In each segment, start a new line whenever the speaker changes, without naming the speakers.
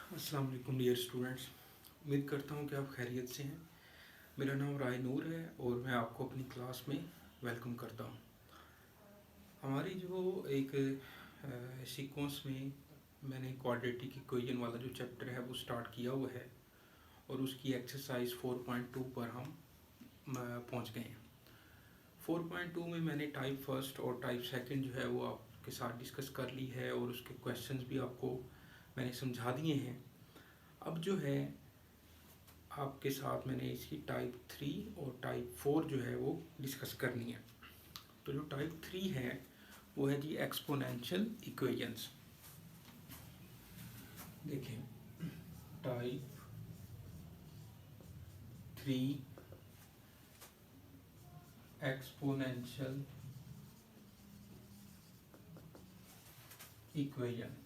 अस्सलाम वालेकुम dear students. उम्मीद करता हूँ कि आप खैरियत से हैं। मेरा नाम राय नूर है और मैं आपको अपनी क्लास में वेलकम करता हूँ। हमारी जो एक सीक्वेंस में मैंने क्वाड्रेटिक इक्वेशन वाला जो चैप्टर है वो स्टार्ट किया हुआ है और उसकी एक्सरसाइज 4.2 पर हम पहुँच गए हैं। 4.2 में मैंने टाइप फर्स्ट और टाइप सेकंड जो है वो आपके साथ डिस्कस कर ली है और उसके क्वेश्चंस भी आपको मैंने समझा दिए हैं। अब जो है आपके साथ मैंने इसकी टाइप 3 और टाइप 4 जो है वो डिस्कस करनी है। तो जो टाइप 3 है वो है जी एक्सपोनेंशियल इक्वेशंस। देखें, टाइप 3 एक्सपोनेंशियल इक्वेशन।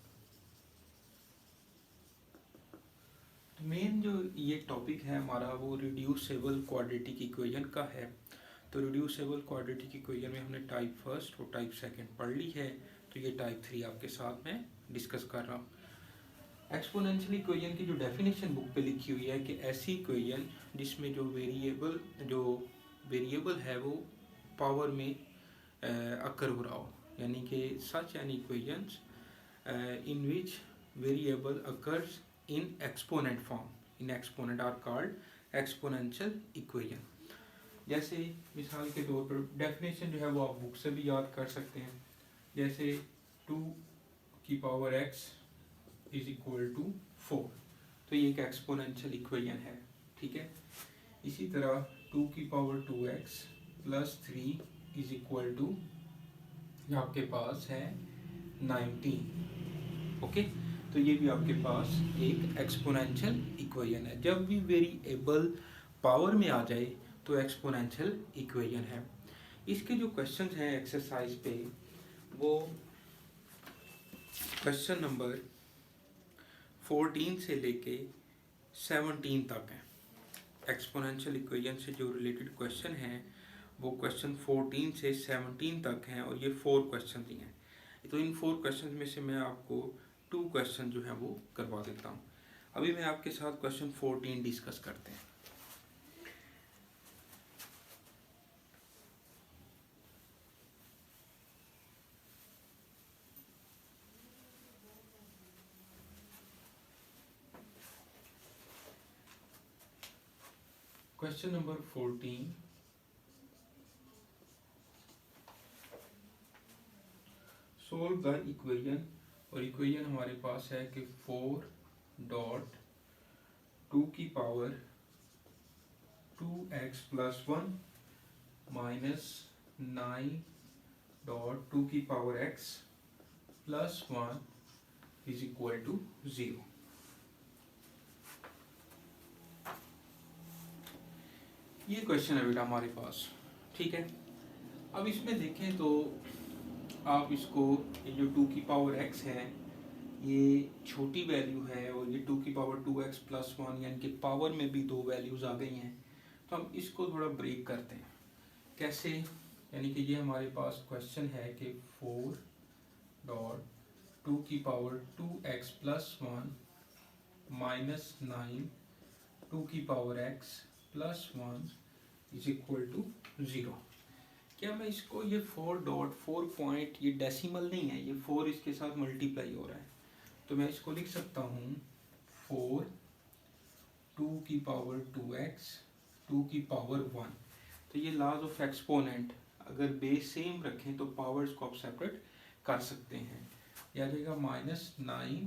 तो मेन जो ये टॉपिक है हमारा वो रिड्यूसेबल क्वाड्रेटिक इक्वेशन का है। तो रिड्यूसेबल क्वाड्रेटिक इक्वेशन में हमने टाइप फर्स्ट और टाइप सेकंड पढ़ ली है। तो ये टाइप 3 आपके साथ में डिस्कस कर रहा हूँ। एक्सपोनेंशियल इक्वेशन की जो डेफिनेशन बुक पे लिखी हुई है कि ऐसी इक्वेशन जिसमें जो वेरिएबल है वो पावर में अकर हो रहा हो, यानी कि such an equations in which variable occurs in exponent form in exponent are called exponential equation. जैसे मिसाल के तौर पर डेफिनेशन जो है वो आप बुक से भी याद कर सकते हैं। जैसे 2 की power x is equal to 4, तो ये एक एक्सपोनेंशियल इक्वेशन है, ठीक है। इसी तरह 2 की power 2x plus 3 is equal to आपके पास है 19, ओके। तो ये भी आपके पास एक एक्सपोनेंशियल इक्वेशन है। जब भी वेरिएबल पावर में आ जाए तो एक्सपोनेंशियल इक्वेशन है। इसके जो क्वेश्चंस हैं एक्सरसाइज पे वो क्वेश्चन नंबर 14 से लेके 17 तक हैं। एक्सपोनेंशियल इक्वेशन से जो रिलेटेड क्वेश्चन हैं वो क्वेश्चन 14 से 17 तक हैं और ये 4 क्वेश्चन दिए हैं। तो इन 4 क्वेश्चन में से मैं आपको 2 क्वेश्चन जो है वो करवा देता हूँ। अभी मैं आपके साथ क्वेश्चन 14 डिस्कस करते हैं। Question number 14, solve the equation. और इक्वेशन हमारे पास है कि 4 डॉट 2 की power 2x plus 1 minus 9 dot 2 की power x plus 1 is equal to 0। ये क्वेश्चन है बेटा हमारे पास, ठीक है। अब इसमें देखें तो आप इसको, ये जो 2 की पावर x है ये छोटी वैल्यू है और ये 2 की पावर 2x प्लस 1 यानी कि पावर में भी 2 वैल्यूज आ गई हैं। तो हम इसको थोड़ा ब्रेक करते हैं। कैसे? यानी कि ये हमारे पास क्वेश्चन है कि 4 डॉट 2 की पावर 2x प्लस 1 माइनस 9 2 की power x plus 1 is equal to 0। क्या मैं इसको, ये 4 डॉट 4 पॉइंट, ये डेसिमल नहीं है, ये 4 इसके साथ मल्टीप्लाई हो रहा है, तो मैं इसको लिख सकता हूँ 4 2 की पावर 2x 2 की पावर 1। तो ये लॉज ऑफ एक्सपोनेंट, अगर बेस सेम रखें तो पावर्स को आप सेपरेट कर सकते हैं। यह आ जाएगा माइनस 9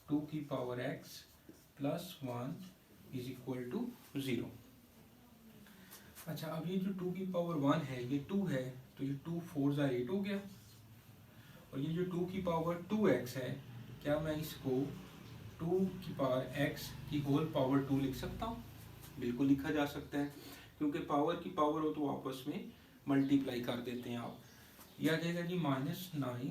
2 की power x plus 1 is equal to 0। अच्छा, अब ये जो 2 की पावर 1 है ये 2 है, तो ये 2 4 ज़ा 8 हो गया। और ये जो 2 की पावर 2x है, क्या मैं इसको 2 की पावर x की होल पावर 2 लिख सकता हूँ? बिल्कुल लिखा जा सकता है, क्योंकि पावर की पावर हो तो आपस में मल्टीप्लाई कर देते हैं आप। यह आ जाएगा जी माइनस 9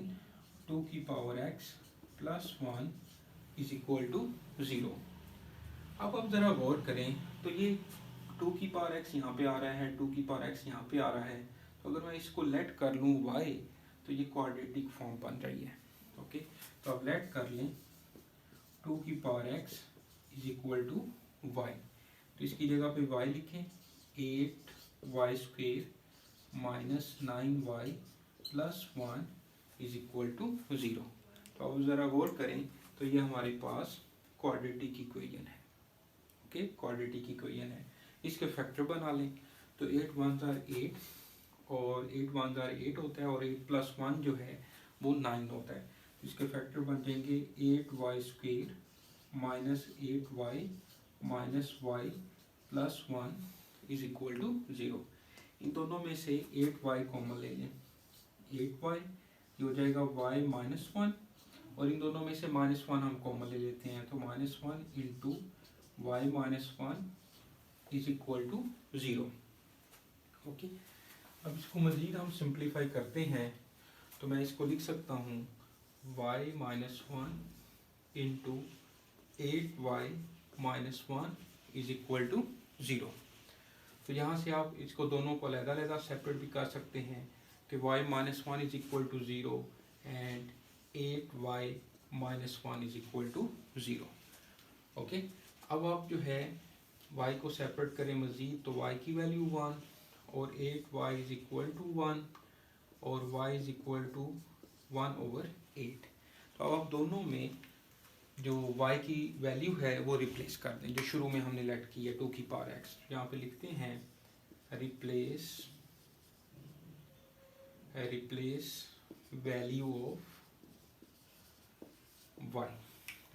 2 की power x plus 1 is equal to 0। अब आप ज़रा गौर करें तो ये 2 की पावर x यहाँ पे आ रहा है, 2 की पावर x यहाँ पे आ रहा है। तो अगर मैं इसको लेट कर लूँ y, तो ये क्वाड्रेटिक फॉर्म बन रही है, ओके। तो अब लेट कर लें टू की power x is equal to y. तो इसकी जगह पे y लिखें, 8y² minus 9y plus 1 is equal to 0। तो अब ज़रा गौर करें तो ये हमारे पास क्वाड्रेटिक इक्वेशन है। ओके, क्वाड्रेटिक इक्वेशन है। इसके फैक्टर बना लें तो 8 1 जार 8 और 8 1 जार 8 होता है और 8 प्लस 1 जो है वो 9 होता है। तो इसके फैक्टर बन जाएंगे 8y² minus 8y minus y plus 1 is equal to 0। इन दोनों में से 8y कॉमन ले लें, 8y ये हो जाएगा y माइनस 1 और इन दोनों में से माइनस 1 हम कॉमन ले लेते हैं तो minus 1 into y minus 1 is equal to 0। Okay, अब इसको मज़ीद हम सिंप्लीफाई करते हैं तो मैं इसको लिख सकता हूँ y minus 1 into 8y minus 1 is equal to 0। तो यहाँ से आप इसको दोनों को अलग-अलग सेपरेट भी कर सकते हैं कि y minus 1 is equal to 0 and 8y minus 1 is equal to 0। Okay, अब आप जो है y को सेपरेट करें मज़ीद तो y की वैल्यू 1 और 8y इज इक्वल टू 1 और y इज इक्वल टू 1/8। तो अब आप दोनों में जो y की वैल्यू है वो रिप्लेस कर दें जो शुरू में हमने लेट की है 2 की पावर x। यहाँ पे लिखते हैं replace value of y।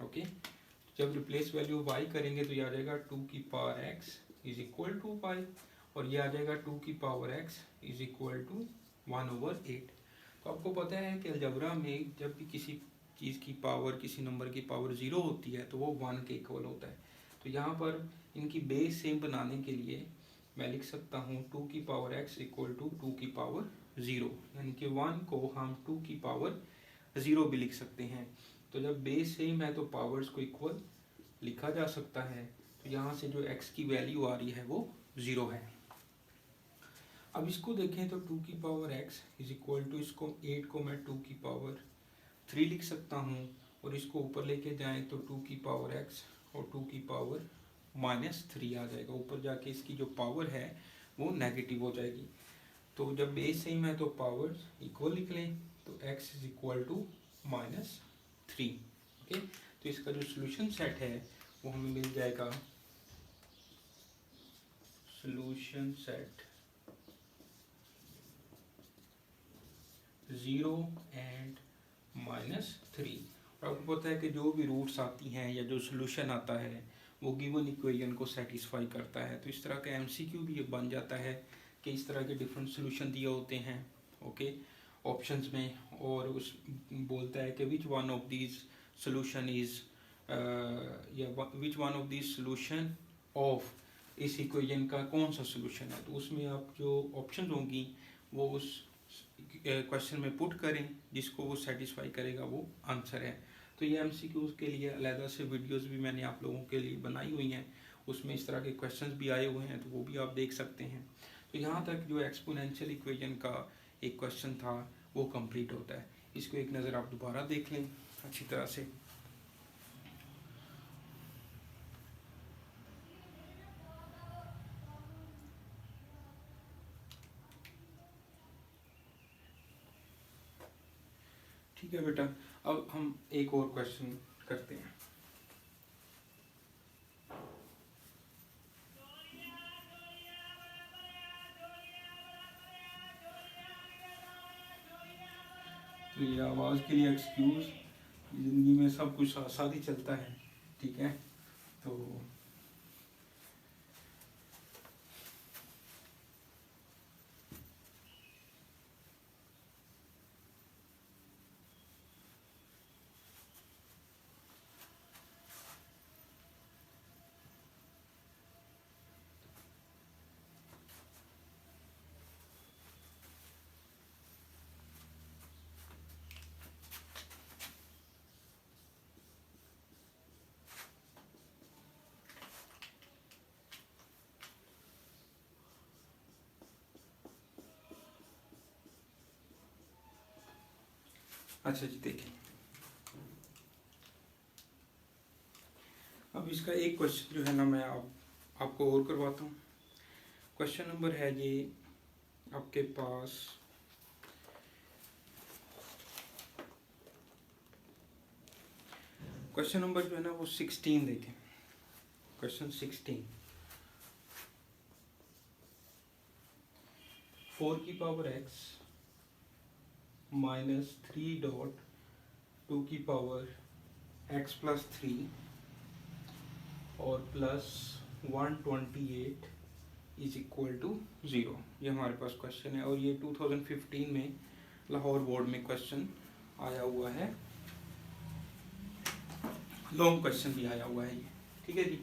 Okay, जब रिप्लेस वैल्यू y करेंगे तो ये आ जाएगा 2 की power x is equal to y और ये आ जाएगा 2 की power x is equal to 1/8। तो आपको पता है कि अलजबरा में जब भी किसी चीज़ की पावर, किसी नंबर की पावर 0 होती है तो वो 1 के इक्वल होता है। तो यहाँ पर इनकी बेस सेम बनाने के लिए मैं लिख सकता हूँ 2 की पावर x इक्वल टू 2 की पावर 0, यानी कि 1 को हम 2 की पावर 0 भी लिख सकते हैं। तो जब बेस सेम है तो पावर्स को इक्वल लिखा जा सकता है। तो यहाँ से जो x की वैल्यू आ रही है वो 0 है। अब इसको देखें तो 2 की power x is equal to इसको 8 को मैं 2 की पावर 3 लिख सकता हूँ और इसको ऊपर लेके जाएं तो 2 की पावर x और 2 की पावर -3 आ जाएगा। ऊपर जाके इसकी जो पावर है वो नेगेटिव हो जाएगी। तो जब बेस सेम है तो पावर इक्वल लिख लें तो x is equal to -3। Okay, तो इसका जो सोल्यूशन सेट है वो हमें मिल जाएगा सोल्यूशन सेट 0 एंड -3। और आपको पता है कि जो भी रूट्स आती हैं या जो सोल्यूशन आता है वो गिवन इक्वेशन को सेटिस्फाई करता है। तो इस तरह का एमसीक्यू भी बन जाता है कि इस तरह के डिफरेंट सोल्यूशन दिए होते हैं ओके ऑप्शंस में, और उस बोलता है कि which one of these solution is या which one of these solution of इस इक्वेशन का कौन सा सोल्यूशन है। तो उसमें आप जो ऑप्शन होंगी वो उस क्वेश्चन में पुट करें, जिसको वो सेटिस्फाई करेगा वो आंसर है। तो ये एमसीक्यूज़ के लिए अलग से वीडियोस भी मैंने आप लोगों के लिए बनाई हुई हैं, उसमें इस तरह के क्वेश्चंस भी आए हुए हैं तो वो भी आप देख सकते हैं। तो यहाँ तक जो एक्सपोनेंशियल इक्वेशन का एक क्वेश्चन था वो कंप्लीट होता है। इसको एक नज़र आप दोबारा देख लें अच्छी तरह से। ठीक है बेटा, अब हम एक और क्वेश्चन करते हैं। तो ये आवाज़ के लिए एक्सक्यूज़, ज़िंदगी में सब कुछ साथ ही चलता है, ठीक है। तो अच्छा जी देखिए, इसका एक क्वेश्चन जो है ना मैं आपको और करवाता हूँ। क्वेश्चन नंबर है ये आपके पास क्वेश्चन नंबर जो है ना वो 16 देखें। क्वेश्चन 16, 4 की पावर x माइनस 3 डॉट 2 की पावर x प्लस 3 और प्लस 128 इज इक्वल टू 0। ये हमारे पास क्वेश्चन है और ये 2015 में लाहौर बोर्ड में क्वेश्चन आया हुआ है, लॉन्ग क्वेश्चन भी आया हुआ है ये, ठीक है जी।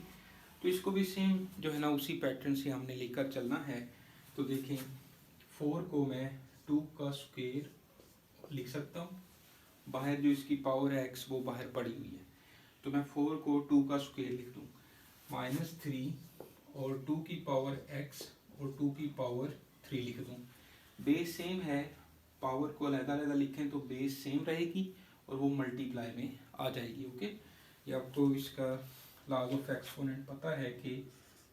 तो इसको भी सेम जो है ना उसी पैटर्न से हमने लेकर चलना है। तो देखें 4 को मैं 2 का स्क्वायर लिख सकता हूँ, बाहर जो इसकी पावर है x वो बाहर पड़ी हुई है, तो मैं 4 को 2 का स्क्वायर लिख दूँ, माइनस 3 और 2 की पावर x और 2 की पावर 3 लिख दूँ। बेस सेम है, पावर को अलग-अलग लिखें तो बेस सेम रहेगी और वो मल्टीप्लाई में आ जाएगी। ओके, ये आपको इसका लॉज ऑफ एक्सपोनेंट पता है कि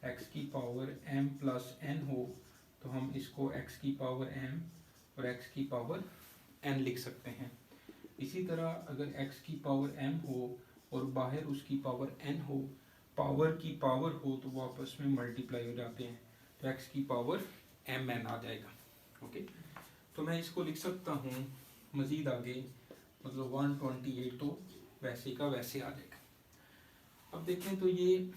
x की पावर m प्लस n हो तो हम इसको x की पावर m और x की पावर n लिख सकते हैं। इसी तरह अगर x की पावर m हो और बाहर उसकी पावर n हो, पावर की पावर हो तो वो आपस में मल्टीप्लाई हो जाते हैं, तो x की पावर mn आ जाएगा। ओके, तो मैं इसको लिख सकता हूँ मज़ीद आगे, मतलब 128 तो वैसे का वैसे आ जाएगा। अब देखें तो ये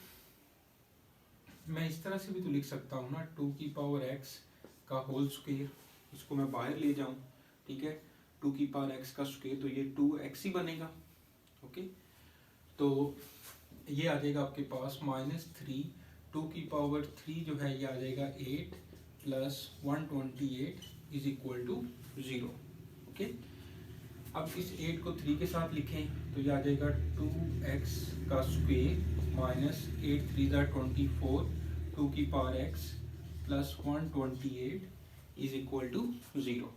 मैं इस तरह से भी तो लिख सकता हूँ ना, 2 की पावर x का होल स्क्वायर, इसको मैं बाहर ले जाऊँ, ठीक है, 2 की पावर x का स्क्वायर तो ये 2x ही बनेगा। ओके, तो ये आ जाएगा आपके पास माइनस 3, 2 की पावर 3 जो है ये आ जाएगा 8 plus 128 is equal to 0। Okay, अब इस 8 को 3 के साथ लिखें तो ये आ जाएगा 2x का स्क्वायर माइनस 8 3 ज़ा 24, 2 की power x plus 128 is equal to 0।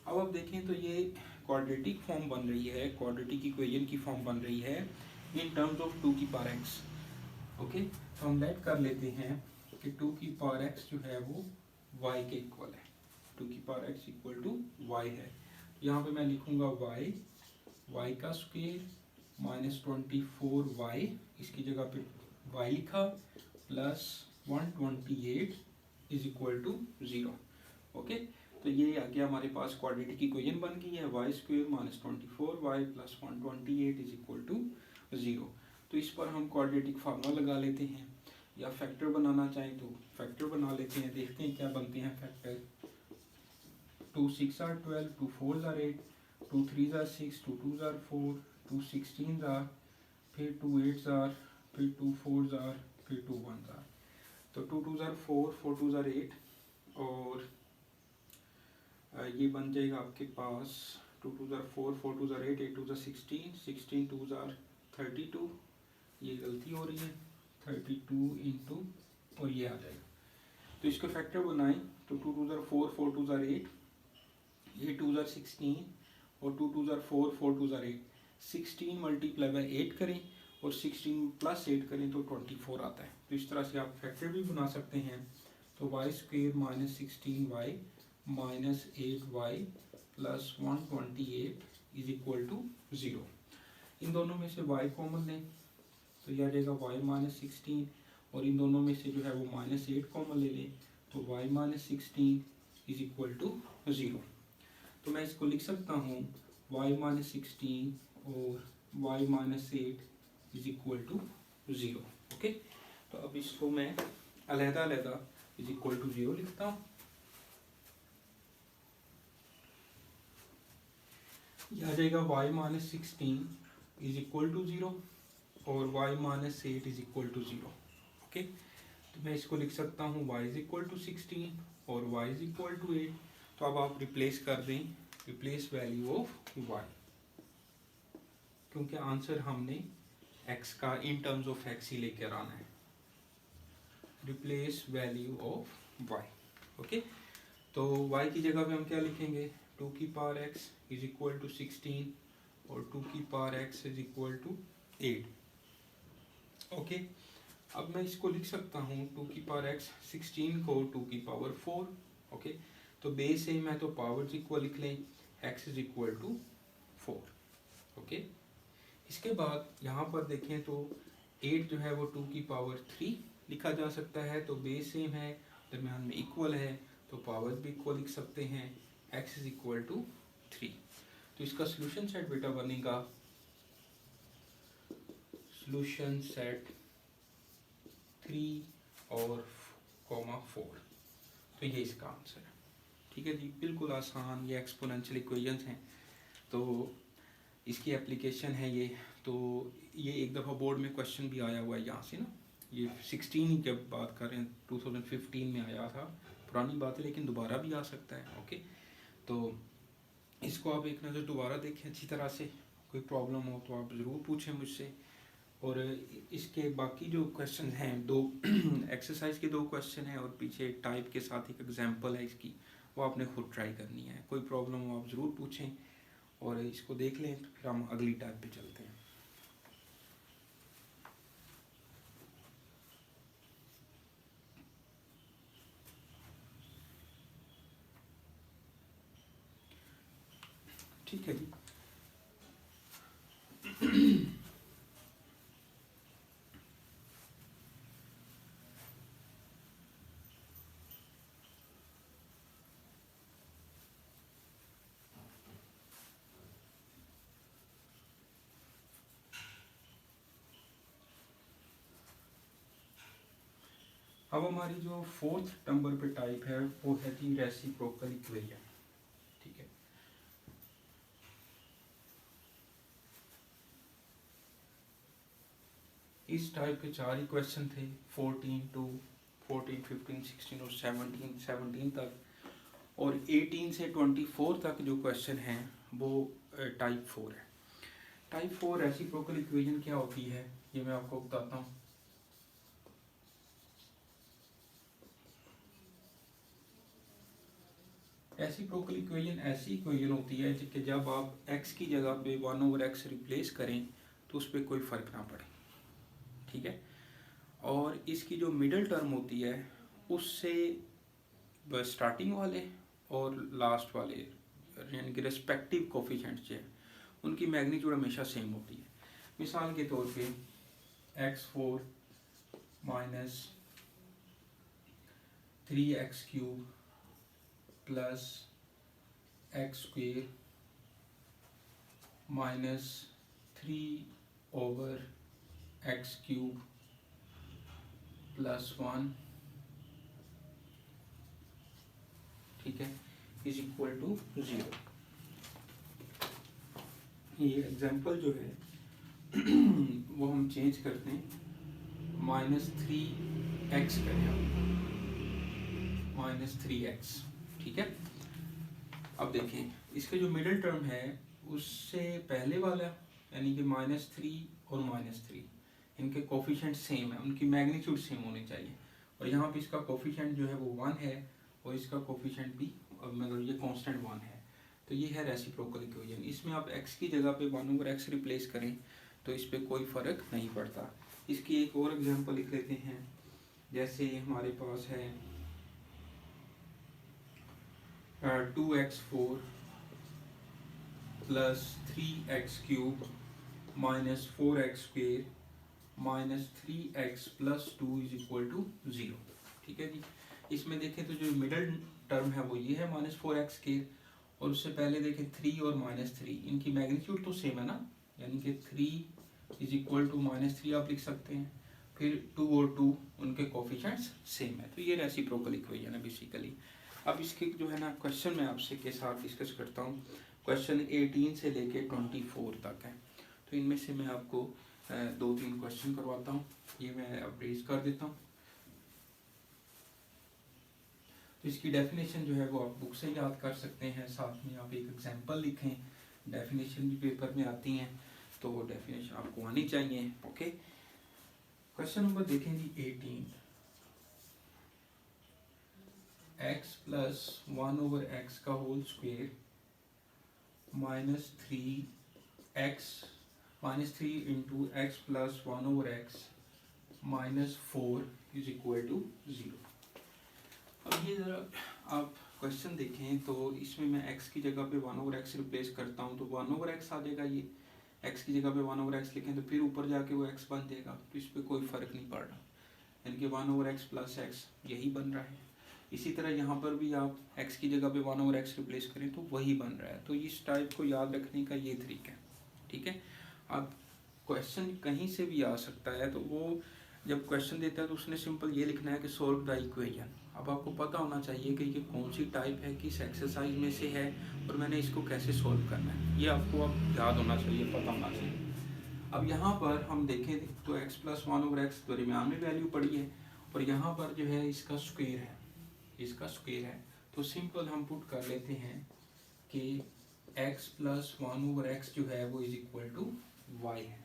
अब आप देखें तो ये क्वाड्रेटिक फॉर्म बन रही है, क्वाड्रेटिक इक्वेशन की फॉर्म बन रही है इन टर्म्स ऑफ 2 की पावर x। ओके, तो हम लेट कर लेते हैं कि 2 की पावर x जो है वो y के इक्वल है, 2 की power x equal to y है। यहाँ पे मैं लिखूंगा y का स्क्वायर माइनस 24y, इसकी जगह पे y लिखा, plus 128 is equal to 0। Okay, तो ये आ गया हमारे पास क्वाड्रेटिक इक्वेशन बन गई है, y square minus 24y plus 128 is equal to 0। तो इस पर हम क्वाड्रेटिक फार्मूला लगा लेते हैं, या फैक्टर बनाना चाहें तो फैक्टर बना लेते हैं। देखते हैं क्या बनते हैं factor. 2 6 are 12, 2 4 are 8, 2 3 are 6, 2 2 are 4, 2 16 are, फिर 2 8 are, फिर 2 4 are, फिर 2 1 are। तो 2 2 are 4, 4 2 are 8 और ये बन जाएगा आपके पास 2 2 are 4, 4 2 are 8, 8 2 are 16, 16 2 are 32, ये गलती हो रही है, 32 इंटू और ये आ जाएगा। तो इसको फैक्टर बनाएं तो 2 2 are 4, 4 2 are 8, 8 2 are 16 और 2 2 are 4, 4 2 are 8, 16 मल्टीप्लाई बाय 8 करें और 16 प्लस 8 करें तो 24 आता है। तो इस तरह से आप फैक्टर भी बना सकते हैं। तो y square minus 16y minus 8y plus 128 is equal to 0। इन दोनों में से y कॉमन लें तो यह आ जाएगा y माइनस 16 और इन दोनों में से जो है वो माइनस 8 कॉमन ले लें तो y minus 16 is equal to 0। तो मैं इसको लिख सकता हूँ y माइनस 16 और y minus 8 is equal to 0। Okay, तो अब इसको मैं अलग-अलग इज इक्वल टू 0 लिखता हूँ। यह आ जाएगा y minus 16 is equal to 0 और y minus 8 is equal to 0। Okay, तो मैं इसको लिख सकता हूँ y इज इक्वल टू 16 और y इज इक्वल टू 8। तो अब आप रिप्लेस कर दें, रिप्लेस वैल्यू ऑफ y, क्योंकि आंसर हमने x का इन टर्म्स ऑफ x ही लेकर आना है। Replace value of y। Okay, तो y की जगह पे हम क्या लिखेंगे, 2 की power x is equal to 16 और 2 की power x is equal to 8। Okay, अब मैं इसको लिख सकता हूँ 2 की पावर एक्स 16 को 2 की पावर 4। ओके, तो बेस सेम है तो पावर्स इक्वल लिख लें, x is equal to 4। Okay, इसके बाद यहाँ पर देखें तो 8 जो है वो 2 की पावर 3 लिखा जा सकता है, तो बेस सेम है, दरम्यान में इक्वल है, तो पावर्स भी इक्वल लिख सकते हैं, एक्स इज इक्वल टू 3। तो इसका सोल्यूशन सेट बेटा बनेगा सोल्यूशन सेट 3 और 4। तो ये इसका आंसर है। ठीक है जी, बिल्कुल आसान, ये एक्सपोनेंशियल इक्वेशंस हैं, तो इसकी एप्लीकेशन है ये। तो ये एक दफ़ा बोर्ड में क्वेश्चन भी आया हुआ है यहाँ से ना, ये 16 की बात कर रहे हैं, 2015 में आया था, पुरानी बात है लेकिन दोबारा भी आ सकता है। ओके, तो इसको आप एक नज़र दोबारा देखें अच्छी तरह से, कोई प्रॉब्लम हो तो आप ज़रूर पूछें मुझसे। और इसके बाकी जो क्वेश्चन हैं, 2 एक्सरसाइज के 2 क्वेश्चन हैं और पीछे टाइप के साथ एक एग्जांपल है इसकी, वो आपने खुद ट्राई करनी है। कोई प्रॉब्लम हो आप ज़रूर पूछें और इसको देख लें, तो फिर हम अगली टाइप पे चलते हैं। ठीक है जी, अब हमारी जो 4th नंबर पे टाइप है वो है जी रेसिप्रोकल इक्वेशन। ठीक है, इस टाइप के 4 ही क्वेश्चन थे, 14 to 14, 15, 16 और 17 तक, और 18 से 24 तक जो क्वेश्चन हैं वो टाइप 4 है। टाइप 4 रेसिप्रोकल इक्वेशन क्या होती है ये मैं आपको बताता हूँ। रेसिप्रोकल इक्वेशन ऐसी इक्वेशन होती है कि जब आप x की जगह पे 1/x रिप्लेस करें तो उस पर कोई फ़र्क ना पड़े। ठीक है, और इसकी जो मिडिल टर्म होती है उससे स्टार्टिंग वाले और लास्ट वाले यानी कि रेस्पेक्टिव कोफिशेंट्स जो है उनकी मैग्नीट्यूड हमेशा सेम होती है। मिसाल के तौर पे x4 minus 3x³ plus x square minus 3/x³ plus 1, ठीक है, इज इक्वल टू 0। ये एग्जांपल जो है वो हम चेंज करते हैं, -3x करें हम, -3x। ठीक है, अब देखें इसके जो मिडिल टर्म है उससे पहले वाला यानी कि -3 और -3 इनके कोफिशिएंट सेम है, उनकी मैग्नीट्यूड सेम होनी चाहिए, और यहाँ पे इसका कोफिशिएंट जो है वो 1 है और इसका कोफिशिएंट भी मतलब ये कांस्टेंट 1 है। तो ये है रेसिप्रोकल इक्वेशन। इसमें आप x की जगह पे 1/x रिप्लेस करें तो इस पर कोई फ़र्क नहीं पड़ता। इसकी एक और एग्जांपल लिख लेते हैं, जैसे हमारे पास है 2x4 plus 3x³ minus 4x² minus 3x plus 2 is equal to 0। ठीक है जी, इसमें देखें तो जो मिडल टर्म है वो ये है -4x², और उससे पहले देखें 3 और -3 इनकी मैग्नीट्यूड तो सेम है ना, यानी कि 3 इज इक्वल टू -3 आप लिख सकते हैं, फिर 2 और 2 उनके कोफिशिएंट्स सेम है। तो ये रेसिप्रोकल इक्वेशन है बेसिकली। अब इसके जो है ना क्वेश्चन मैं आपसे के साथ डिस्कस करता हूँ। क्वेश्चन 18 से लेके 24 तक है, तो इनमें से मैं आपको 2-3 क्वेश्चन करवाता हूँ। ये मैं अब रेज कर देता हूँ। तो इसकी डेफिनेशन जो है वो आप बुक से याद कर सकते हैं, साथ में आप एक एग्जांपल लिखें, डेफिनेशन भी पेपर में आती हैं तो वो डेफिनेशन आपको आनी चाहिए। ओके, क्वेश्चन नंबर देखें जी 18, x प्लस 1/x का whole square -3 into x plus 1/x -4 is equal to 0। अब ये ज़रा आप क्वेश्चन देखें तो इसमें मैं x की जगह पे 1/x रिप्लेस करता हूँ तो 1/x आ जाएगा। ये x की जगह पे 1/x लिखें तो फिर ऊपर जाके वो x बन जाएगा, तो इस पर कोई फ़र्क नहीं पड़ रहा, यानी कि 1/x प्लस x यही बन रहा है। इसी तरह यहाँ पर भी आप x की जगह पे 1/x रिप्लेस करें तो वही बन रहा है। तो इस टाइप को याद रखने का ये तरीका है, ठीक है। अब क्वेश्चन कहीं से भी आ सकता है, तो वो जब क्वेश्चन देता है तो उसने सिंपल ये लिखना है कि सोल्व द इक्वेशन। अब आपको पता होना चाहिए कि ये कौन सी टाइप है, किस एक्सरसाइज में से है और मैंने इसको कैसे सोल्व करना है, ये आपको अब याद होना चाहिए, पता होना चाहिए। अब यहाँ पर हम देखें तो x प्लस 1/x दरमियान में वैल्यू पड़ी है और यहाँ पर जो है इसका स्क्वायर है, इसका स्क्वायर है। तो सिंपल हम पुट कर लेते हैं कि x प्लस 1/x जो है वो इज इक्वल टू y है।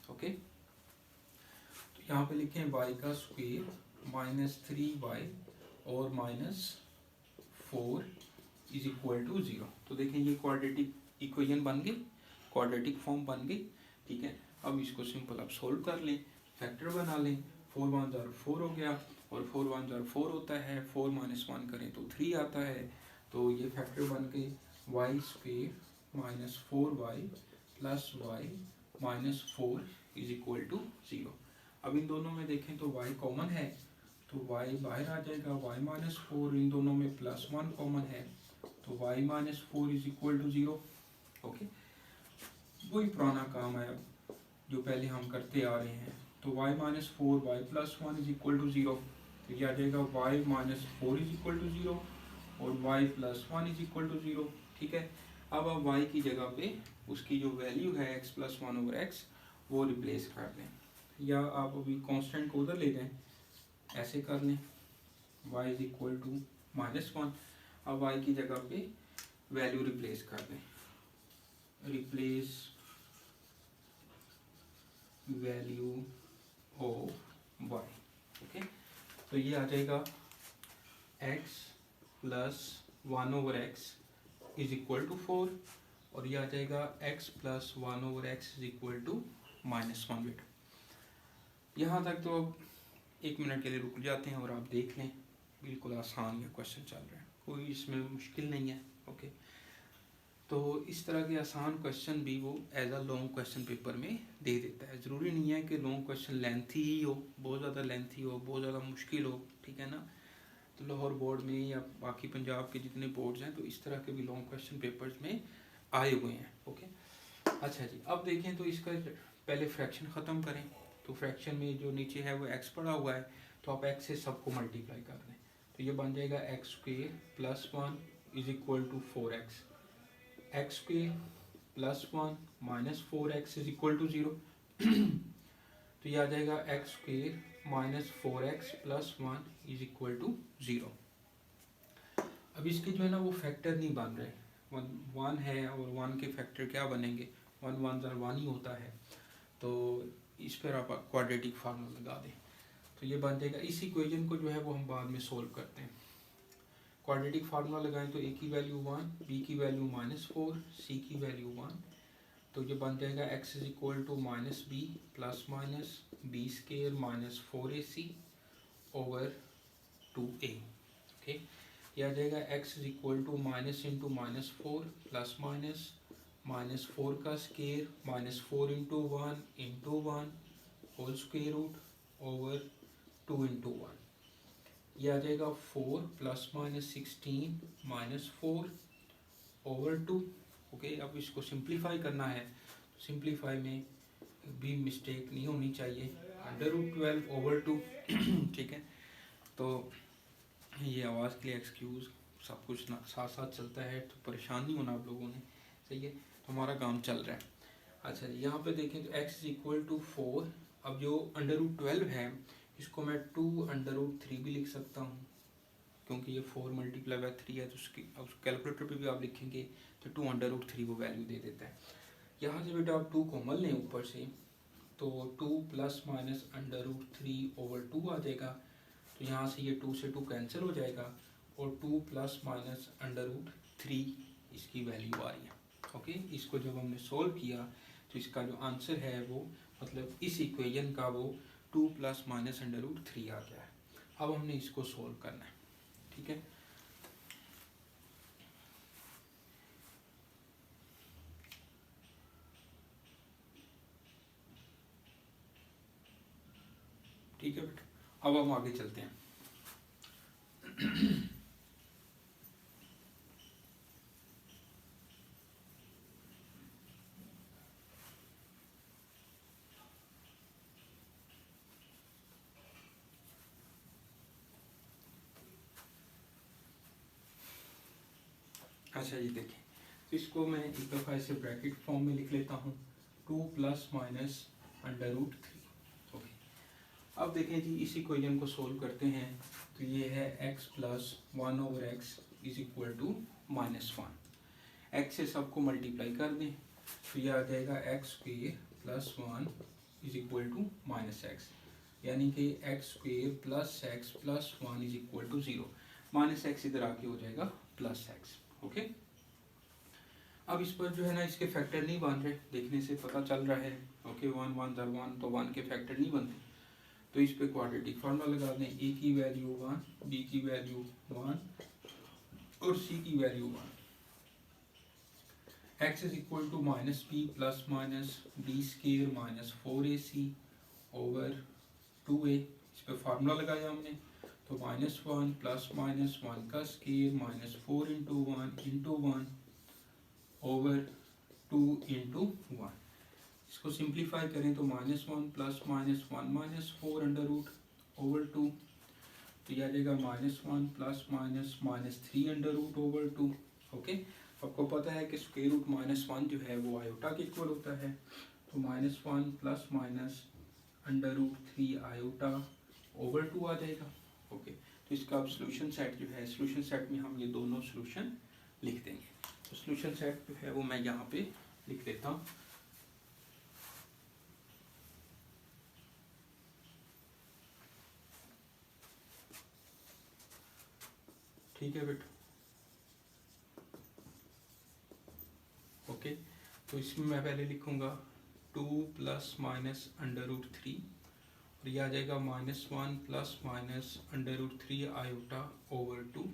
ओके, तो यहाँ पे लिखें y का स्क्वायर -3y और -4 इज इक्वल टू 0। तो देखें ये क्वाड्रेटिक इक्वेशन बन गई, क्वाड्रेटिक फॉर्म बन गई, ठीक है। अब इसको सिंपल आप सोल्व कर लें, फैक्टर बना लें। 4 1 ज़ार 4 हो गया और 4 1 ज़ार 4 होता है, 4 - 1 करें तो 3 आता है। तो ये फैक्टर बन गए y square -4y plus y -4 is equal to 0। अब इन दोनों में देखें तो y कॉमन है तो y बाहर आ जाएगा, y -4, इन दोनों में +1 कॉमन है तो y -4 is equal to 0। Okay, वही पुराना काम है जो पहले हम करते आ रहे हैं। तो y -4 y +1 is equal to 0, तो ये आ जाएगा y -4 इज इक्वल टू 0 और y +1 इज इक्वल टू 0, ठीक है। अब आप y की जगह पे उसकी जो वैल्यू है x प्लस 1/x वो रिप्लेस कर दें, या आप अभी कांस्टेंट को उधर ले जाएं, ऐसे कर लें y इज इक्वल टू -1। अब y की जगह पे वैल्यू रिप्लेस कर दें, replace value of y। Okay, तो ये आ जाएगा x plus 1/x is equal to 4 और ये आ जाएगा x plus 1/x is equal to -1 बेटा। यहाँ तक तो अब 1 मिनट के लिए रुक जाते हैं और आप देख लें, बिल्कुल आसान ये क्वेश्चन चल रहा है, कोई इसमें मुश्किल नहीं है। ओके, तो इस तरह के आसान क्वेश्चन भी वो as a long question paper में दे देता है। ज़रूरी नहीं है कि लॉन्ग क्वेश्चन लेंथी ही हो, बहुत ज़्यादा लेंथी हो, बहुत ज़्यादा मुश्किल हो, ठीक है ना। तो लाहौर बोर्ड में या बाकी पंजाब के जितने बोर्ड्स हैं तो इस तरह के भी लॉन्ग क्वेश्चन पेपर्स में आए हुए हैं। ओके, अच्छा जी, अब देखें तो इसका पहले फ्रैक्शन ख़त्म करें। तो फ्रैक्शन में जो नीचे है वो x पड़ा हुआ है, तो आप x से सबको मल्टीप्लाई कर दें, तो ये बन जाएगा x square plus 1 is equal to 4x, x square plus 1 minus 4x is equal to 0। तो ये आ जाएगा x square minus 4x plus 1 is equal to 0। अब इसके जो है ना वो फैक्टर नहीं बन रहे, 1 है और 1 के फैक्टर क्या बनेंगे, 1 1 ज़ार 1 ही होता है। तो इस पर आप क्वाड्रेटिक फार्मूला लगा दें तो ये बन जाएगा। इस इक्वेशन को जो है वो हम बाद में सोल्व करते हैं। क्वाड्रेटिक फार्मूला लगाएं तो a की वैल्यू 1, b की वैल्यू -4, c की वैल्यू 1, तो ये बन जाएगा x is equal to -b plus minus b square -4ac over 2a। Okay, ये आ जाएगा x is equal to minus into -4 plus minus -4 का square -4 into 1 whole square root over 2 into 1, ये आ जाएगा 4 प्लस -16 -4 ओवर 2। ओके, अब इसको simplify करना है, सिंप्लीफाई में भी मिस्टेक नहीं होनी चाहिए, √12 ओवर 2। ठीक है, तो ये आवाज़ के लिए एक्सक्यूज़, सब कुछ ना साथ साथ चलता है तो परेशान नहीं होना आप लोगों ने, सही है। तो हमारा काम चल रहा है। अच्छा जी, यहाँ पे देखें तो x इज इक्वल टू 4, अब जो √12 है इसको मैं 2√3 भी लिख सकता हूँ, क्योंकि ये 4 मल्टीप्लाई बाय 3 है, तो उसकी अब कैलकुलेटर पे भी आप लिखेंगे तो 2√3 वो वैल्यू दे देता है। यहाँ से बेटा आप 2 कॉमन लें ऊपर से, तो 2 प्लस माइनस √3 ओवर 2 आ जाएगा। तो यहाँ से ये 2 से 2 कैंसिल हो जाएगा और 2 प्लस माइनस √3 इसकी वैल्यू आ रही है। ओके, इसको जब हमने सोल्व किया तो इसका जो आंसर है वो मतलब इस इक्वेशन का वो 2 प्लस माइनस अंडर रूट 3 आ गया है। अब हमने इसको सोल्व करना है, ठीक है। ठीक है बेटा, अब हम आगे चलते हैं। अच्छा जी, देखिए तो इसको मैं एक दफ़ा ऐसे ब्रैकेट फॉर्म में लिख लेता हूँ, 2 plus minus under root 3। Okay, अब देखें जी इस इक्वेशन को सोल्व करते हैं तो ये है x plus 1 over x is equal to -1। x से सबको मल्टीप्लाई कर दें तो ये आ जाएगा x square plus 1 is equal to -x, यानी कि x square plus x plus 1 is equal to 0। -x इधर आके हो जाएगा +x। ओके, अब इस पर जो है ना इसके फैक्टर नहीं बन रहे, देखने से पता चल रहा है। ओके, 1 1 दर 1 तो 1 के फैक्टर नहीं बनते, तो इस पे क्वाड्रेटिक फार्मूला लगा दें। a की वैल्यू 1, b की वैल्यू 1 और c की value 1। x is equal to -b plus minus b square minus 4ac over 2a। इस पे फार्मूला लगाया हमने, तो -1 प्लस माइनस 1 का square minus 4 into 1 into 1 over 2 into 1। इसको सिंप्लीफाई करें तो -1 plus minus 1 minus 4 under root over 2, तो यह आ जाएगा -1 plus minus -3 under root over 2। Okay, आपको पता है कि स्क्वायर रूट -1 जो है वो आयोटा के इक्वल होता है, तो -1 plus minus under root 3 iota over 2 आ जाएगा। ओके, तो इसका अब सोल्यूशन सेट जो है, सोल्यूशन सेट में हम ये दोनों सोल्यूशन लिख देंगे। तो सोल्यूशन सेट जो है वो मैं यहाँ पे लिख देता हूँ। ठीक है बेटा, ओके, तो इसमें मैं पहले लिखूंगा 2 प्लस माइनस अंडर रूट 3 और यह आ जाएगा -1 plus minus under root 3 iota over 2।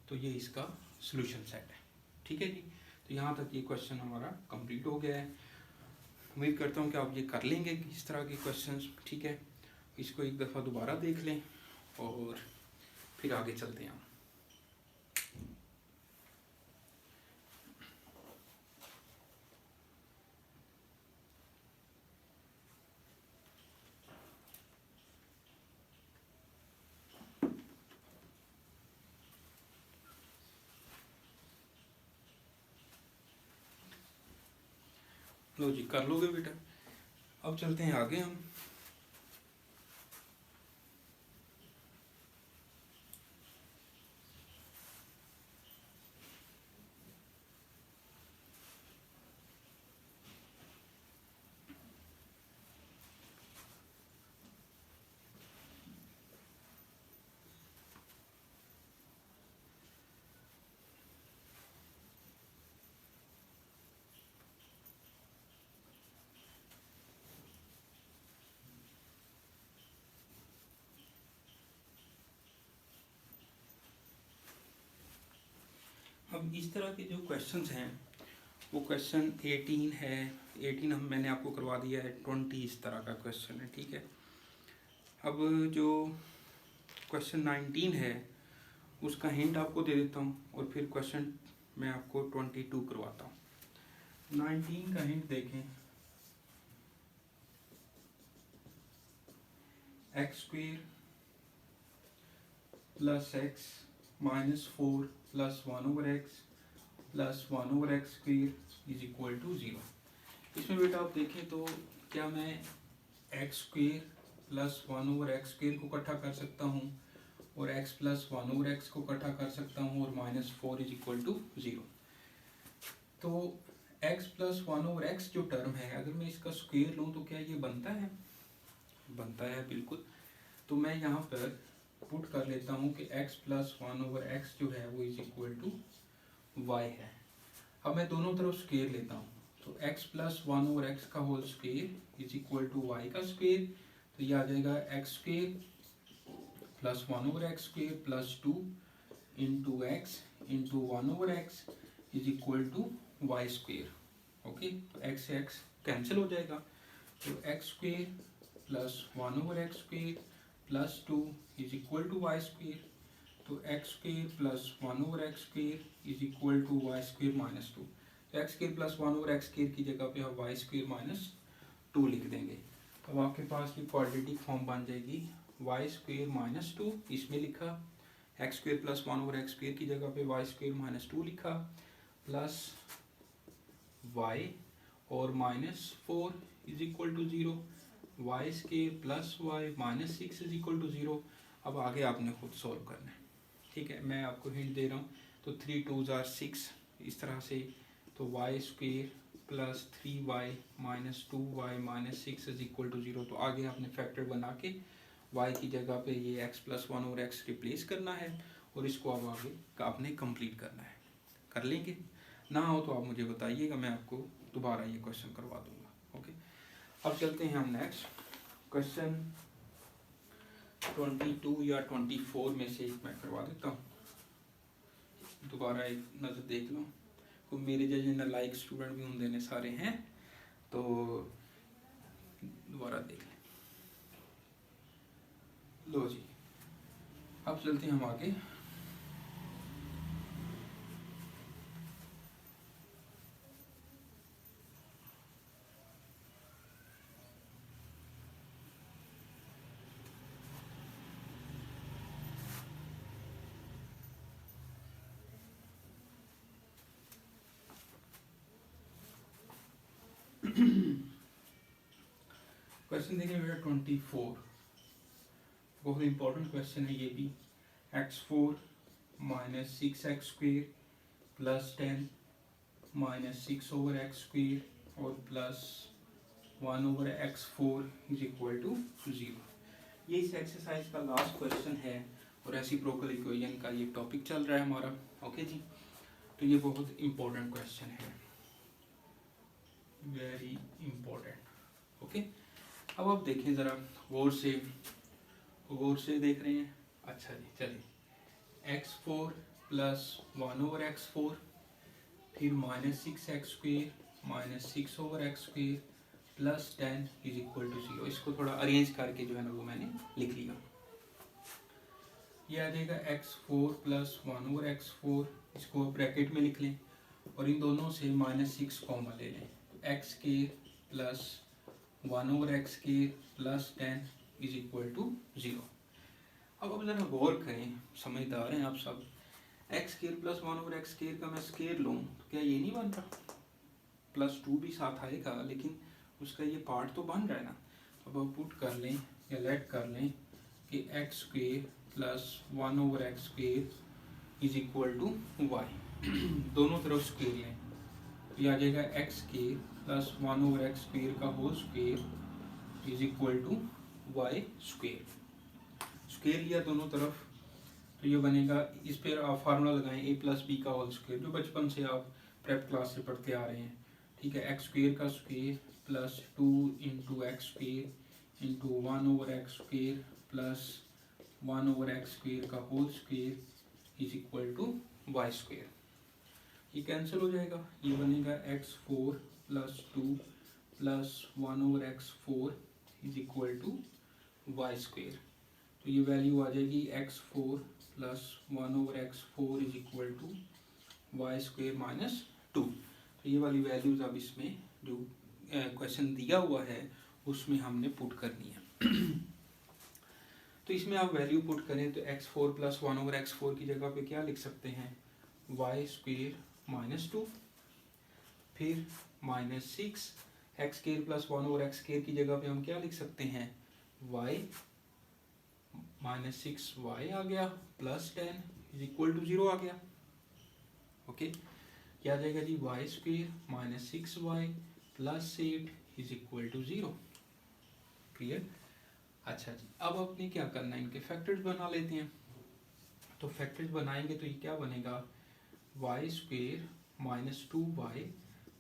तो ये इसका सोल्यूशन सेट है। ठीक है जी, तो यहाँ तक ये क्वेश्चन हमारा कंप्लीट हो गया है। उम्मीद करता हूँ कि आप ये कर लेंगे इस तरह के क्वेश्चंस। ठीक है, इसको एक दफ़ा दोबारा देख लें और फिर आगे चलते हैं हम। लो जी, कर लोगे बेटा। अब चलते हैं आगे हम। अब इस तरह के जो क्वेश्चंस हैं वो क्वेश्चन 18 है, 18 हम मैंने आपको करवा दिया है, 20 इस तरह का क्वेश्चन है। ठीक है, अब जो क्वेश्चन 19 है उसका हिंट आपको दे देता हूँ और फिर क्वेश्चन मैं आपको 22 करवाता हूँ। 19 का हिंट देखें, x square plus x minus 4 plus 1 over x plus 1 over x square is equal to 0। इसमें बेटा आप देखें तो क्या मैं x square plus 1 over x square को इकट्ठा कर सकता हूँ और x प्लस 1 ओवर एक्स को इकट्ठा कर सकता हूँ और -4 इज इक्वल टू 0। तो x प्लस 1 ओवर एक्स जो टर्म है अगर मैं इसका स्क्वायर लूँ तो क्या ये बनता है? बनता है, बिल्कुल। तो मैं यहाँ पर पुट कर लेता हूँ कि x प्लस 1 ओवर एक्स जो है वो इज इक्वल टू y है। अब मैं दोनों तरफ स्क्वायर लेता हूँ, तो x प्लस 1 ओवर एक्स का whole square is equal to y का स्क्वायर। तो ये आ जाएगा x square plus 1/x² plus 2 into x into 1/x is equal to y square. Okay, तो एक्स से एक्स कैंसिल हो जाएगा, तो x square plus 1/x² plus 2 is equal to y square. तो x square plus 1/x² is equal to y square minus 2। तो x square plus 1/x² की जगह पे हम वाई स्क्वेयर माइनस 2 लिख देंगे। अब आपके पास ये क्वाड्रेटिक फॉर्म बन जाएगी वाई स्क्वेयर माइनस 2, इसमें लिखा एक्स स्क्वेयर प्लस 1/x² की जगह पे वाई स्क्वेयर माइनस 2 लिखा, प्लस वाई और minus 4 is equal to 0, y square plus y minus 6 is equal to 0। अब आगे आपने खुद सॉल्व करना है, ठीक है, मैं आपको हिंट दे रहा हूँ। तो 3 2 जार 6 इस तरह से, तो y square plus 3y minus 2y minus 6 is equal to 0। तो आगे आपने फैक्टर बना के y की जगह पे ये x प्लस 1/x रिप्लेस करना है और इसको अब आगे आपने कंप्लीट करना है। कर लेंगे? ना हो तो आप मुझे बताइएगा, मैं आपको दोबारा ये क्वेश्चन करवा दूंगा। ओके, अब चलते हैं हम नेक्स्ट क्वेश्चन 22 या 24 में से एक मैं करवा देता हूँ, दोबारा एक नज़र देख लो। तो मेरे जैसे नालायक स्टूडेंट भी होंगे ने सारे हैं, तो दोबारा देख लें। लो जी, अब चलते हैं हम आगे। क्वेश्चन देखिए बेटा 24, बहुत इंपॉर्टेंट क्वेश्चन है ये भी। x4 minus 6x² plus 10 minus 6/x² और plus 1/x4 is equal to 0। ये इस एक्सरसाइज का लास्ट क्वेश्चन है और रेसिप्रोकल इक्वेशन का ये टॉपिक चल रहा है हमारा। ओके जी, तो ये बहुत इंपॉर्टेंट क्वेश्चन है, वेरी इंपॉर्टेंट। ओके, अब आप देखें ज़रा गौर से देख रहे हैं। अच्छा जी, चलिए x4 प्लस 1/x4 फिर minus 6x² minus 6/x² plus 10 is equal to 0। इसको थोड़ा अरेंज करके जो है ना वो मैंने लिख लिया। ये आ जाएगा x4 प्लस 1/x4, इसको ब्रैकेट में लिख लें और इन दोनों से माइनस 6 कॉमन ले लें। x² plus 1/x² plus 10 is equal to 0। अब ज़रा गौर करें, समझदार हैं आप सब। x² प्लस 1/x² का मैं स्केयर लूँ तो क्या ये नहीं बन रहा? प्लस 2 भी साथ आएगा, लेकिन उसका ये पार्ट तो बन रहा है ना। अब आप पुट कर लें या लेट कर लें कि x² plus 1/x² is equal to y. दोनों तरफ स्क्वेयर लें, ये आ जाएगा x² प्लस 1/x² का whole square is equal to y square. Square लिया दोनों तरफ, तो ये बनेगा, इस पर आप फार्मूला लगाएं a प्लस बी का होल स्क्वेयर, जो बचपन से आप प्रेप क्लास से पढ़ते आ रहे हैं। ठीक है, x² का square plus 2 into x square into 1/x² plus 1/x² का whole square is equal to y square. ये कैंसिल हो जाएगा, ये बनेगा x4 plus 2 plus 1/x4 is equal to y square. तो ये वैल्यू आ जाएगी x4 plus 1/x4 is equal to y square minus 2। तो ये वाली वैल्यूज अब इसमें जो क्वेश्चन दिया हुआ है उसमें हमने पुट करनी है। तो इसमें आप वैल्यू पुट करें तो x4 प्लस 1/x4 की जगह पे क्या लिख सकते हैं, वाई स्क्वेयर माइनस 2, फिर माइनस 6, x² प्लस 1/x² की जगह पे हम क्या लिख सकते हैं, y माइनस 6y आ गया प्लस 10 इज इक्वल टू 0 आ गया। ओके, क्या आ जाएगा जी, y square minus 6y plus 8 is equal to 0। Clear? अच्छा जी, अब आपने क्या करना है, इनके फैक्टर्स बना लेते हैं। तो फैक्टर्स बनाएंगे तो ये क्या बनेगा, y square minus 2y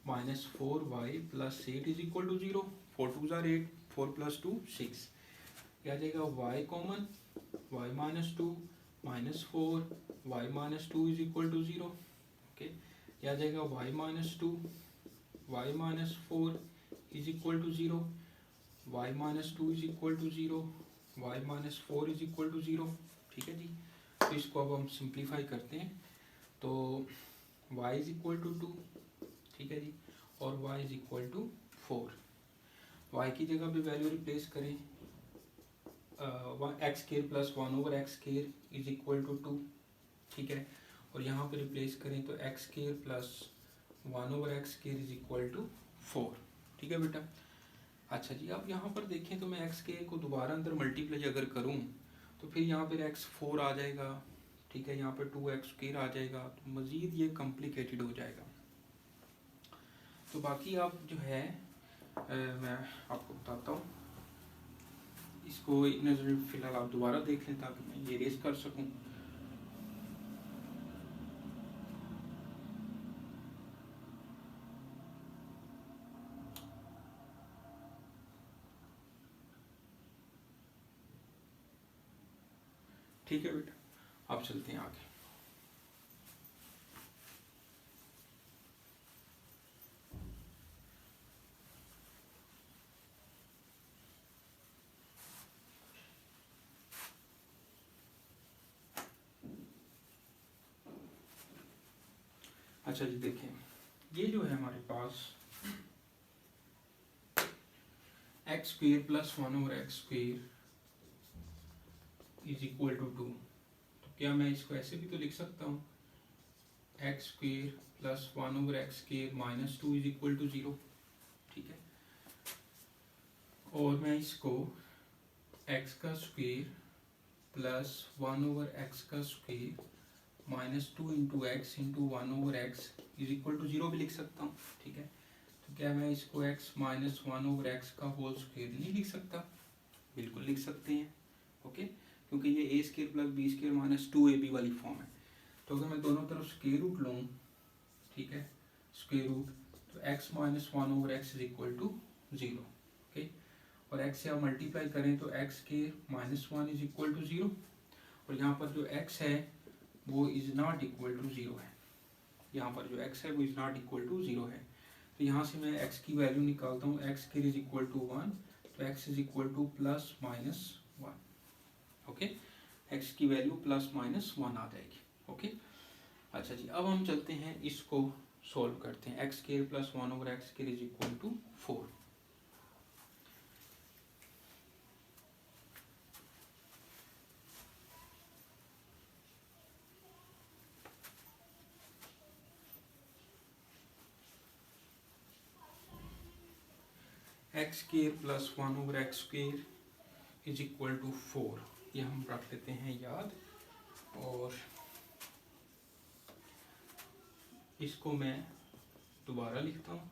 minus 4y plus 8 is equal to 0। 4 2 जार 8, 4 प्लस 2 6। क्या आ जाएगा y common, y minus two minus four, y minus two is equal to zero. Okay, क्या आ जाएगा y minus two y minus four is equal to zero, y minus two is equal to zero, y minus four is equal to zero. ठीक है जी, तो इसको अब हम simplify करते हैं तो y is equal to two, ठीक है जी, और y is equal to four. y की जगह पे वैल्यू रिप्लेस करें, x square plus one over x square is equal to two, ठीक है, और यहाँ पे रिप्लेस करें तो x square plus one over x square is equal to four. ठीक है बेटा। अच्छा जी, अब यहाँ पर देखें तो मैं एक्स स्केयर को दोबारा अंदर मल्टीप्लाई अगर करूँ तो फिर यहाँ पर एक्स फोर आ जाएगा, ठीक है, यहाँ पर टू एक्स स्केयर आ जाएगा, तो मज़ीद ये कॉम्प्लिकेटेड हो जाएगा। तो बाकी आप जो है मैं आपको बताता हूँ, इसको एक नज़र फिलहाल आप दोबारा देख लें ताकि मैं ये रेस कर सकूँ। ठीक है बेटा, आप चलते हैं आगे। अच्छा जी, देखें ये जो है हमारे पास x square plus one over x square is equal to two, तो क्या मैं इसको ऐसे भी तो लिख सकता हूँ, x square plus one over x square minus two is equal to zero. ठीक है, और मैं इसको एक्स का square plus one over x का square minus two into x into one over x is equal to zero भी लिख सकता हूँ। ठीक है, तो क्या मैं इसको x minus one over x का होल स्क्वेयर नहीं लिख सकता? बिल्कुल लिख सकते हैं। ओके, क्योंकि ये a square plus b square minus two a b वाली फॉर्म है। तो अगर मैं दोनों तरफ स्क्वेयर रूट लूँ, ठीक है, स्क्वेयर रूट, तो x minus one over x is equal to zero. Okay, और एक्स से आप मल्टीप्लाई करें तो x square minus one is equal to zero, और यहाँ पर जो एक्स है वो is not equal to zero है। यहाँ पर जो x है वो is not equal to zero है। तो यहाँ से मैं x की वैल्यू निकालता हूँ, x के इज इक्वल टू वन, तो x is equal to plus minus one. Okay, x की वैल्यू प्लस माइनस वन आ जाएगी। ओके, अच्छा जी, अब हम चलते हैं इसको सॉल्व करते हैं। X square plus one over x square is equal to four. X square plus one over x square is equal to four, ये हम रख लेते हैं याद। और इसको मैं दोबारा लिखता हूँ।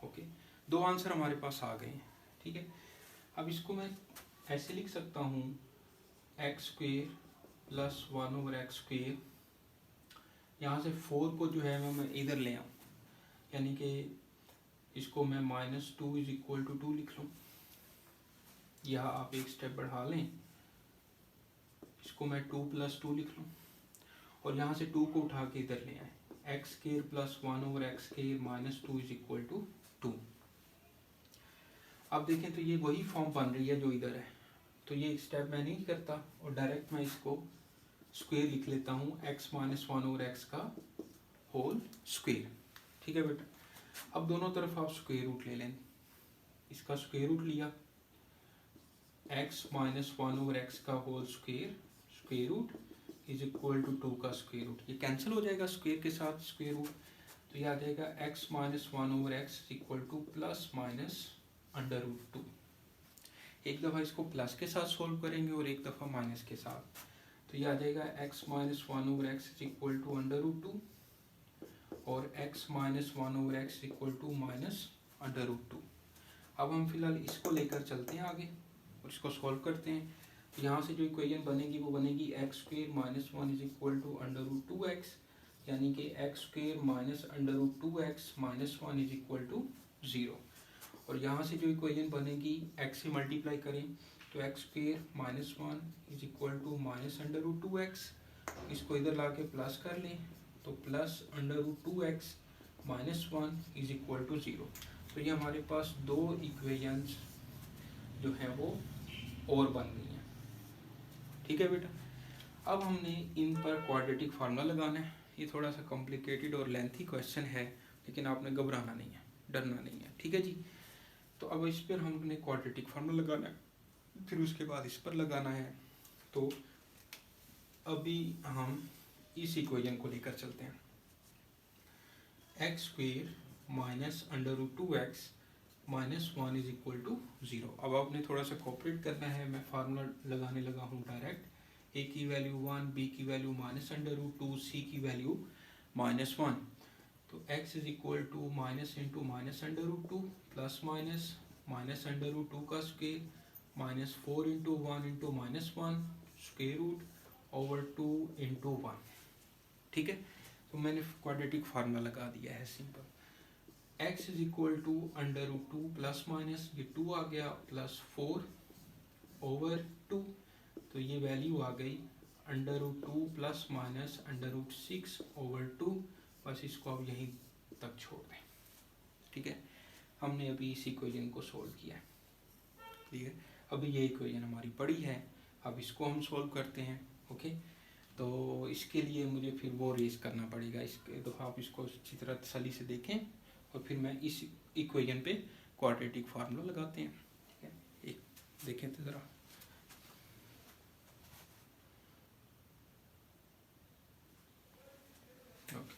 ओके, दो आंसर हमारे पास आ गए हैं। ठीक है, अब इसको मैं ऐसे लिख सकता हूँ, x square plus one over x square, यहाँ से फोर को जो है मैं इधर ले आऊँ, यानी कि इसको मैं minus two is equal to two लिख लूँ। यहाँ आप एक स्टेप बढ़ा लें, इसको मैं टू प्लस टू लिख लूँ, और यहाँ से टू को उठा के इधर ले आए, x square plus one over x square minus two is equal to two. अब देखें तो ये वही फॉर्म बन रही है जो इधर है, तो ये स्टेप मैं नहीं करता और डायरेक्ट मैं इसको स्क्वेयर लिख लेता हूँ, x minus one over x का होल स्क्वेयर। ठीक है बेटा, अब दोनों तरफ आप स्क्वेयर रूट ले लें, इसका स्क्वेयर रूट लिया, x minus one over x का whole square, square root is equal to two का स्क्वेयर रूट, ये कैंसिल हो जाएगा स्क्वेयर के साथ स्क्वेयर रूट, तो ये आ जाएगा x minus one over x equal to plus minus under root two. एक दफ़ा इसको प्लस के साथ सोल्व करेंगे और एक दफ़ा माइनस के साथ, तो ये आ जाएगा x minus one over x is equal to under root two, और x minus one over x equal to minus under root two. अब हम फिलहाल इसको लेकर चलते हैं आगे और इसको सॉल्व करते हैं। तो यहाँ से जो इक्वेशन बनेगी वो बनेगी x square minus one is equal to under root two x, यानी कि x square minus under root two x minus one is equal to zero. और यहाँ से जो इक्वेशन बनेगी, एक्स से मल्टीप्लाई करें तो x square minus one is equal to minus under root two x, इसको इधर ला के प्लस कर लें तो plus under root two x minus one is equal to zero. तो ये हमारे पास दो इक्वेशंस जो हैं वो और बन गई हैं। ठीक है बेटा, अब हमने इन पर क्वाड्रेटिक फार्मूला लगाना है। ये थोड़ा सा कॉम्प्लिकेटेड और लेंथी क्वेश्चन है, लेकिन आपने घबराना नहीं है, डरना नहीं है। ठीक है जी, तो अब इस पर हमने क्वाड्रेटिक फार्मूला लगाना है, फिर उसके बाद इस पर लगाना है। तो अभी हम इस इक्वेशन को लेकर चलते हैं, x square minus under root two x minus one is equal to zero. अब आपने थोड़ा सा कोऑपरेट करना है, मैं फार्मूला लगाने लगा हूँ डायरेक्ट। ए की वैल्यू वन, बी की value minus under root two, c की वैल्यू माइनस वन। तो x is equal to minus into minus under root two plus minus minus under root two का square minus four into one into minus one square root over two into one. ठीक है, तो मैंने quadratic formula लगा दिया है simple. x is equal to under root two plus minus ये to आ गया प्लस फोर ओवर टू, तो ये वैल्यू आ गई under root two plus minus under root six over two. बस इसको अब यहीं तक छोड़ दें। ठीक है, हमने अभी इस इक्वेशन को सोल्व किया है। ठीक है, अभी ये इक्वेशन हमारी पड़ी है, अब इसको हम सोल्व करते हैं। ओके, तो इसके लिए मुझे फिर वो रेस करना पड़ेगा, इसके तो आप इसको अच्छी तरह तसल्ली से देखें और फिर मैं इस इक्वेशन पे क्वाड्रेटिक फार्मूला लगाते हैं। ठीक है, एक देखें तो ज़रा, ओके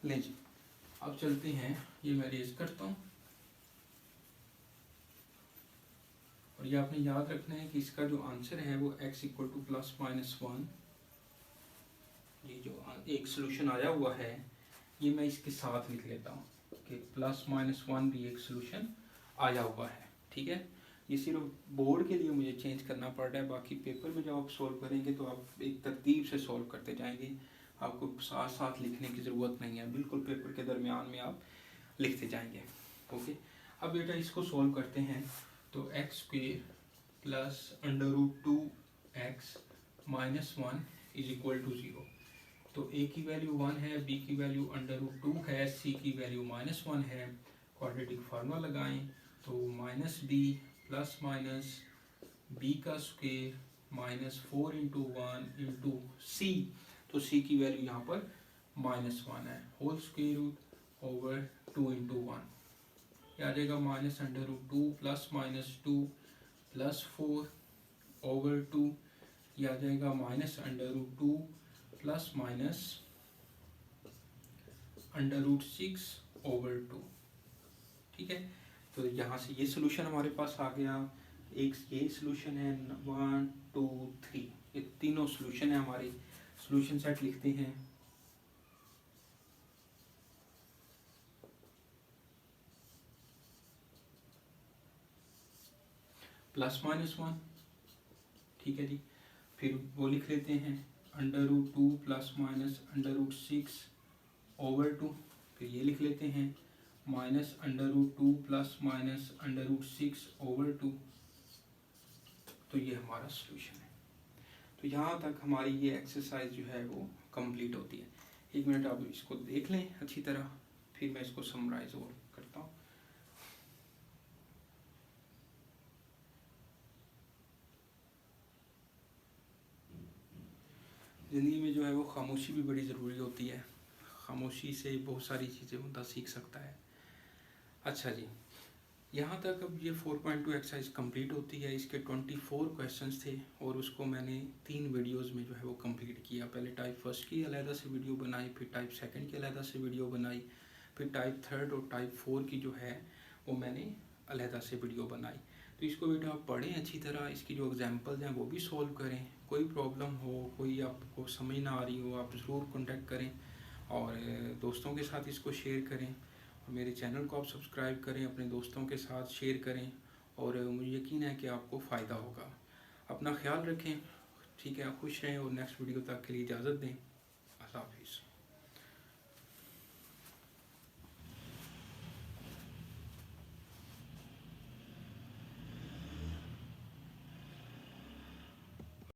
लें जी, अब चलते हैं, ये मैं रेस करता हूँ और ये आपने याद रखना है कि इसका जो आंसर है वो x equal to plus minus one, ये जो एक सोल्यूशन आया हुआ है ये मैं इसके साथ लिख लेता हूँ कि प्लस माइनस वन भी एक सोल्यूशन आया हुआ है। ठीक है, ये सिर्फ बोर्ड के लिए मुझे चेंज करना पड़ रहा है, बाकी पेपर में जब आप सॉल्व करेंगे तो आप एक तरतीब से सॉल्व करते जाएंगे, आपको साथ साथ लिखने की ज़रूरत नहीं है, बिल्कुल पेपर के दरमियान में आप लिखते जाएंगे। ओके, अब बेटा इसको सॉल्व करते हैं। तो x square plus under root two x minus one is equal to zero. तो ए की वैल्यू वन है, बी की वैल्यू अंडर रूट टू है, सी की वैल्यू माइनस वन है। क्वाड्रेटिक फार्मूला लगाएं तो minus B plus minus B का square minus four into one into सी, तो सी की वैल्यू यहाँ पर माइनस वन है, whole square root over two into one, आ जाएगा minus under root two plus minus two plus four over two, ये आ जाएगा minus under root two plus minus under root six over two. ठीक है, तो यहाँ से ये सोल्यूशन हमारे पास आ गया, एक ये सोल्यूशन है, वन टू थ्री, ये तीनों सोल्यूशन है हमारे। सोल्यूशन सेट लिखते हैं, प्लस माइनस वन। ठीक है जी, फिर वो लिख लेते हैं under root two plus minus under root six over two, फिर ये लिख लेते हैं minus under root two plus minus under root six over two. तो ये हमारा सोल्यूशन है। तो यहाँ तक हमारी ये एक्सरसाइज जो है वो कंप्लीट होती है। एक मिनट आप इसको देख लें अच्छी तरह, फिर मैं इसको समराइज और करता हूँ। ज़िंदगी में जो है वो खामोशी भी बड़ी ज़रूरी होती है, खामोशी से बहुत सारी चीज़ें बंदा सीख सकता है। अच्छा जी, यहाँ तक अब ये 4.2 एक्सरसाइज कंप्लीट होती है। इसके 24 क्वेश्चंस थे और उसको मैंने 3 वीडियोस में जो है वो कंप्लीट किया। पहले टाइप फर्स्ट की अलहदा से वीडियो बनाई, फिर टाइप सेकंड की अलहदा से वीडियो बनाई, फिर टाइप थर्ड और टाइप 4 की जो है वो मैंने अलहदा से वीडियो बनाई। तो इसको बेटा आप पढ़ें अच्छी तरह, इसकी जो एग्जाम्पल्स हैं वो भी सॉल्व करें। कोई प्रॉब्लम हो, कोई आपको समझ ना आ रही हो, आप ज़रूर कॉन्टेक्ट करें और दोस्तों के साथ इसको शेयर करें। मेरे चैनल को आप सब्सक्राइब करें, अपने दोस्तों के साथ शेयर करें और मुझे यकीन है कि आपको फ़ायदा होगा। अपना ख्याल रखें, ठीक है, खुश रहें और नेक्स्ट वीडियो तक के लिए इजाज़त दें। अल्लाह हाफिज़।